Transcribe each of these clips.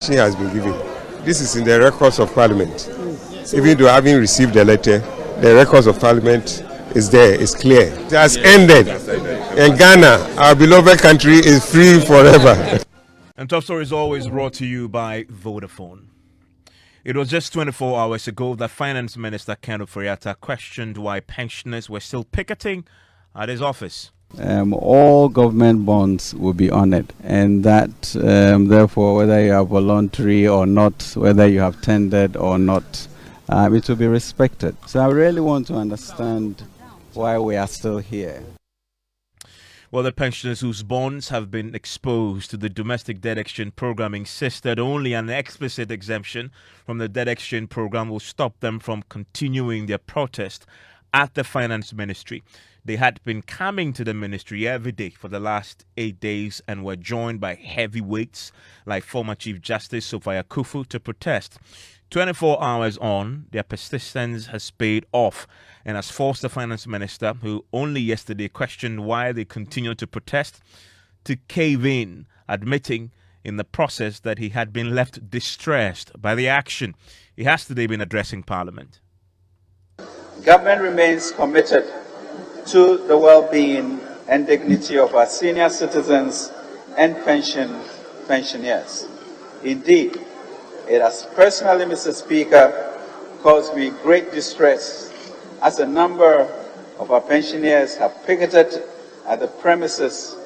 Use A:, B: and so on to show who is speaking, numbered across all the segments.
A: Has been given. This is in the records of Parliament. Even though having received the letter, the records of Parliament is there, it's clear. It has ended. In Ghana, our beloved country is free forever.
B: And Top Story is always brought to you by Vodafone. It was just 24 hours ago that Finance Minister Gov't questioned why pensioners were still picketing at his office.
C: All government bonds will be honored, and that therefore, whether you are voluntary or not, whether you have tendered or not, it will be respected. So I really want to understand why we are still here.
B: Well, the pensioners whose bonds have been exposed to the domestic debt exchange program insisted only an explicit exemption from the debt exchange program will stop them from continuing their protest at the Finance Ministry. They had been coming to the ministry every day for the last 8 days and were joined by heavyweights like former Chief Justice Sophia Kufu to protest. 24 hours on, their persistence has paid off and has forced the Finance Minister, who only yesterday questioned why they continue to protest, to cave in, admitting in the process that he had been left distressed by the action. He has today been addressing Parliament.
D: Government remains committed to the well-being and dignity of our senior citizens and pensioners. Indeed, it has personally, Mr. Speaker, caused me great distress as a number of our pensioners have picketed at the premises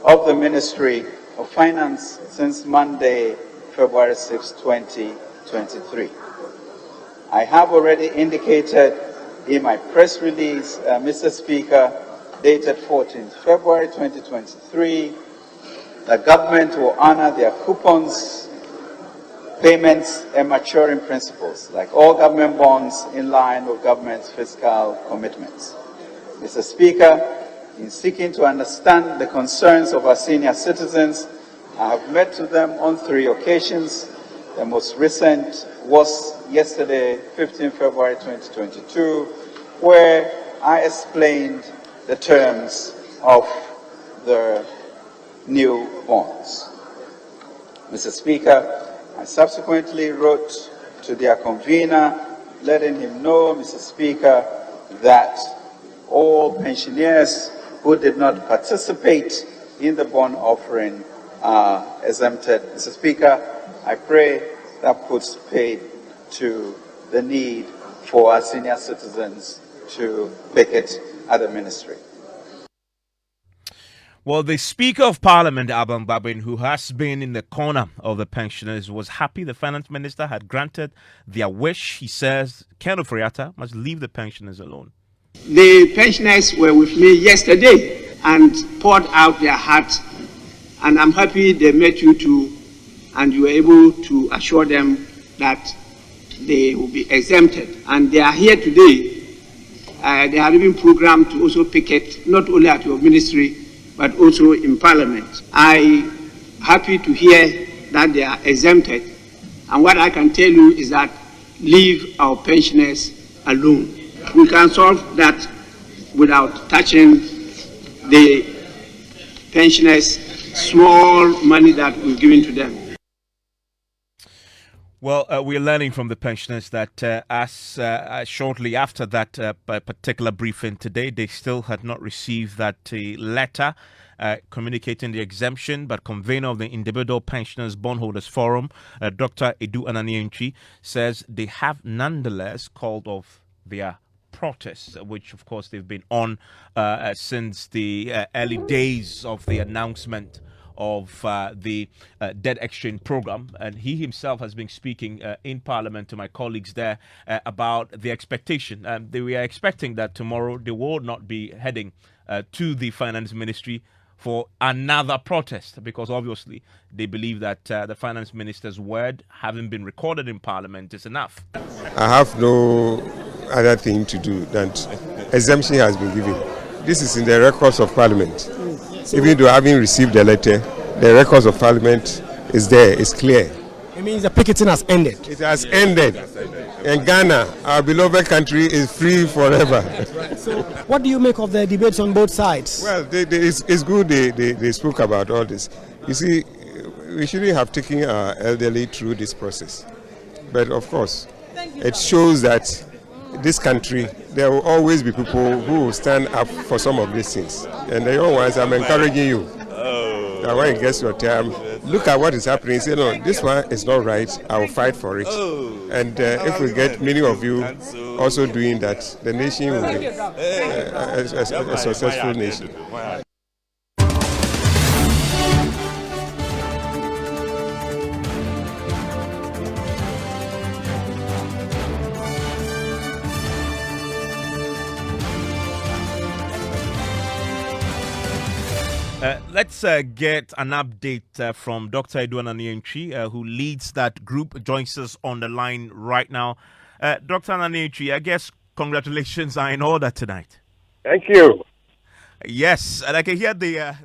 D: of the Ministry of Finance since Monday, February 6, 2023. I have already indicated in my press release, Mr. Speaker, dated 14th February 2023, the government will honor their coupons, payments, and maturing principles, like all government bonds, in line with government's fiscal commitments. Mr. Speaker, in seeking to understand the concerns of our senior citizens, I have met with them on 3 occasions. The most recent was yesterday, 15 February 2022, where I explained the terms of the new bonds. Mr. Speaker, I subsequently wrote to their convener, letting him know, Mr. Speaker, that all pensioners who did not participate in the bond offering are exempted. Mr. Speaker, I pray that puts paid to the need for our senior citizens to picket at the ministry.
B: Well, the Speaker of Parliament, Aban Babin, who has been in the corner of the pensioners, was happy the Finance Minister had granted their wish. He says Gov't must leave the pensioners alone.
E: The pensioners were with me yesterday and poured out their hearts, and I'm happy they met you too, and you were able to assure them that they will be exempted. And they are here today. They are even programmed to also picket, not only at your ministry, but also in Parliament. I'm happy to hear that they are exempted. And what I can tell you is that leave our pensioners alone. We can solve that without touching the pensioners' small money that we've given to them.
B: Well, we're learning from the pensioners that shortly after that particular briefing today, they still had not received that letter communicating the exemption, but convener of the Individual Pensioners Bondholders Forum, Dr. Edu Ananienchi, says they have nonetheless called off their protests, which of course they've been on since the early days of the announcement of the debt exchange program. And he himself has been speaking in Parliament to my colleagues there about the expectation. We are expecting that tomorrow they will not be heading to the Finance Ministry for another protest, because obviously they believe that the Finance Minister's word, having been recorded in Parliament, is enough.
A: I have no other thing to do than exemption has been given. This is in the records of Parliament. Even though having received the letter, the records of Parliament is there, it's clear.
F: It means the picketing has ended.
A: It has ended. In Ghana, our beloved country is free forever.
F: So what do you make of the debates on both sides?
A: Well, it's good they spoke about all this. You see, we shouldn't have taken our elderly through this process. But of course, it shows that this country, there will always be people who will stand up for some of these things. And the young ones, I'm encouraging you that when it gets your time, look at what is happening. Say, no, this one is not right. I will fight for it. And if we get many of you also doing that, the nation will be a successful nation.
B: Let's get an update from Dr. Edwin Ananientwi, who leads that group, joins us on the line right now. Dr. Ananientwi, I guess congratulations are in order tonight.
G: Thank you.
B: Yes, and I can hear the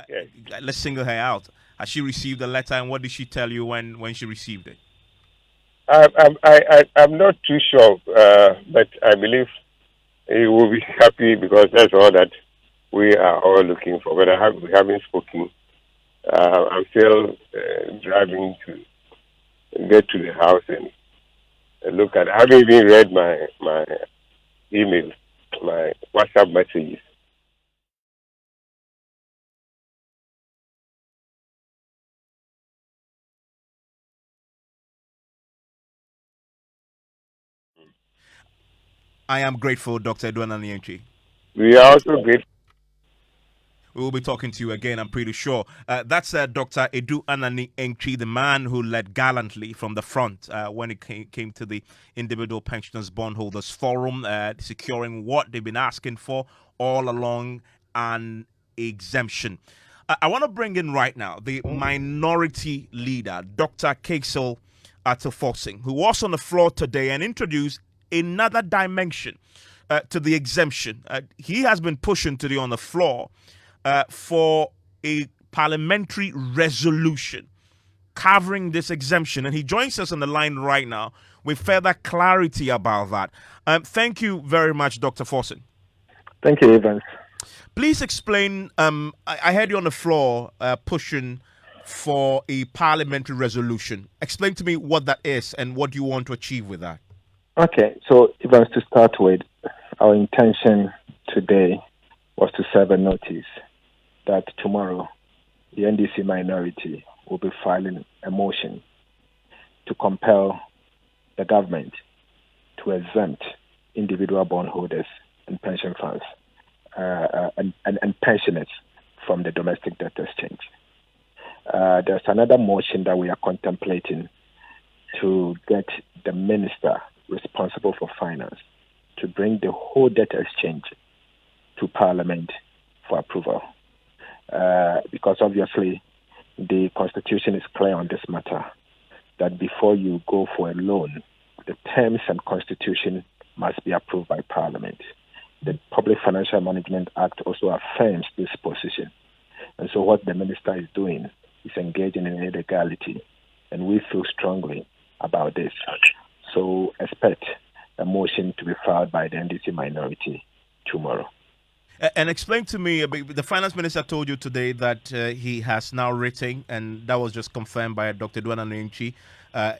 A: Yes.
B: Let's single her out. Has she received the letter, and what did she tell you when she received it?
A: I'm not too sure, but I believe he will be happy because that's all that we are all looking for. But we haven't spoken. I'm still driving to get to the house and look at it. I haven't even read my email, my WhatsApp messages.
B: I am grateful, Dr. Edwina Nienchi.
A: We are also grateful.
B: We will be talking to you again, I'm pretty sure. That's Dr. Edu Anani Enkri, the man who led gallantly from the front when it came to the Individual Pensioners Bondholders Forum, securing what they've been asking for all along, an exemption. I want to bring in right now the minority leader, Dr. Kaisel Atofosing, who was on the floor today and introduced another dimension to the exemption. He has been pushing today on the floor for a parliamentary resolution covering this exemption. And he joins us on the line right now with further clarity about that. Thank you very much, Dr. Forson.
G: Thank you, Evans.
B: Please explain. I heard you on the floor pushing for a parliamentary resolution. Explain to me what that is and what you want to achieve with that.
G: Okay, so Evans, to start with, our intention today was to serve a notice that tomorrow the NDC minority will be filing a motion to compel the government to exempt individual bondholders and pension funds and pensioners from the domestic debt exchange. There's another motion that we are contemplating to get the minister responsible for finance to bring the whole debt exchange to Parliament for approval. Because obviously the Constitution is clear on this matter, that before you go for a loan, the terms and Constitution must be approved by Parliament. The Public Financial Management Act also affirms this position. And so what the minister is doing is engaging in illegality, and we feel strongly about this. So expect a motion to be filed by the NDC minority tomorrow.
B: And explain to me, the finance minister told you today that he has now written, and that was just confirmed by Dr. Duana Nyenchi,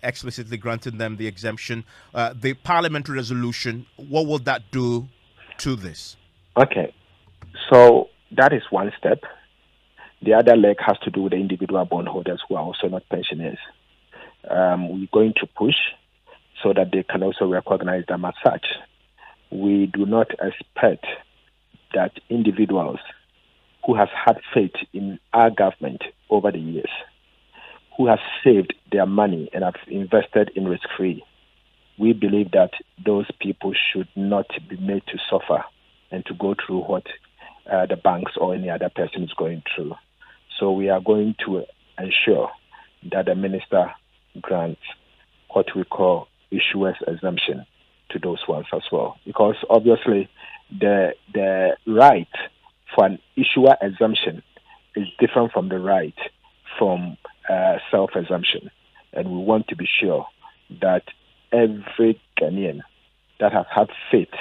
B: explicitly granting them the exemption. The parliamentary resolution, what will that do to this?
G: Okay, so that is one step. The other leg has to do with the individual bondholders who are also not pensioners. We're going to push so that they can also recognize them as such. We do not expect that individuals who have had faith in our government over the years, who have saved their money and have invested in risk-free, we believe that those people should not be made to suffer and to go through what the banks or any other person is going through. So we are going to ensure that the minister grants what we call issuer's exemption to those ones as well. Because obviously the right for an issuer exemption is different from the right from self-exemption. And we want to be sure that every Ghanaian that has had faith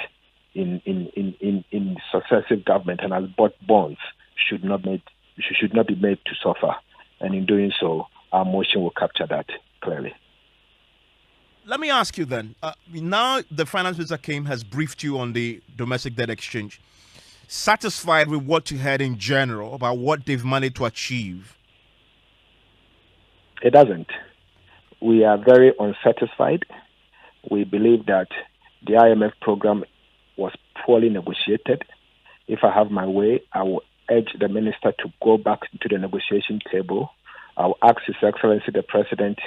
G: in successive government and has bought bonds should not be made to suffer. And in doing so, our motion will capture that clearly.
B: Let me ask you then, now the finance minister has briefed you on the domestic debt exchange. Satisfied with what you heard in general about what they've managed to achieve?
G: It doesn't. We are very unsatisfied. We believe that the IMF program was poorly negotiated. If I have my way, I will urge the minister to go back to the negotiation table. I will ask His Excellency the President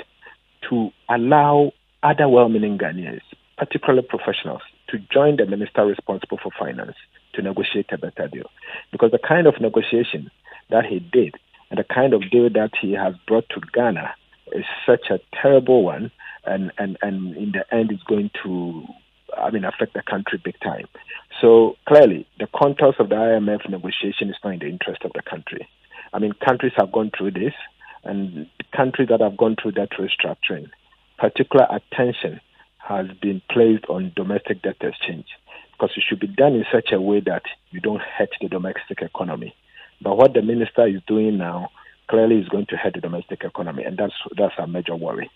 G: to allow other well-meaning Ghanaians, particularly professionals, to join the minister responsible for finance to negotiate a better deal. Because the kind of negotiation that he did and the kind of deal that he has brought to Ghana is such a terrible one, and in the end it's going to affect the country big time. So clearly, the contours of the IMF negotiation is not in the interest of the country. I mean, countries have gone through this, and countries that have gone through that restructuring, particular attention has been placed on domestic debt exchange, because it should be done in such a way that you don't hurt the domestic economy. But what the minister is doing now clearly is going to hurt the domestic economy, and that's a major worry.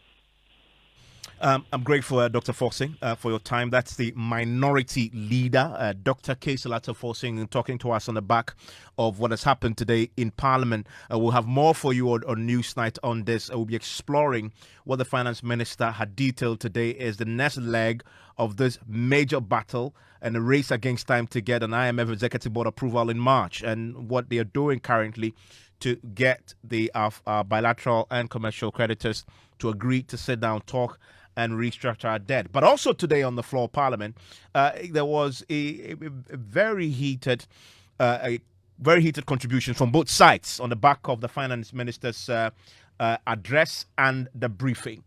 B: I'm grateful, Dr. Forsing, for your time. That's the minority leader, Dr. Kaysalata Forsing, talking to us on the back of what has happened today in Parliament. We'll have more for you on Newsnight on this. We'll be exploring what the Finance Minister had detailed today is the next leg of this major battle and the race against time to get an IMF Executive Board approval in March, and what they are doing currently to get the bilateral and commercial creditors to agree to sit down, talk, and restructure our debt. But also today on the floor of Parliament, there was a very heated contribution from both sides on the back of the Finance Minister's address and the briefing.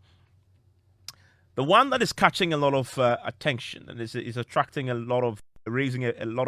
B: The one that is catching a lot of attention and is attracting a lot of, raising a lot of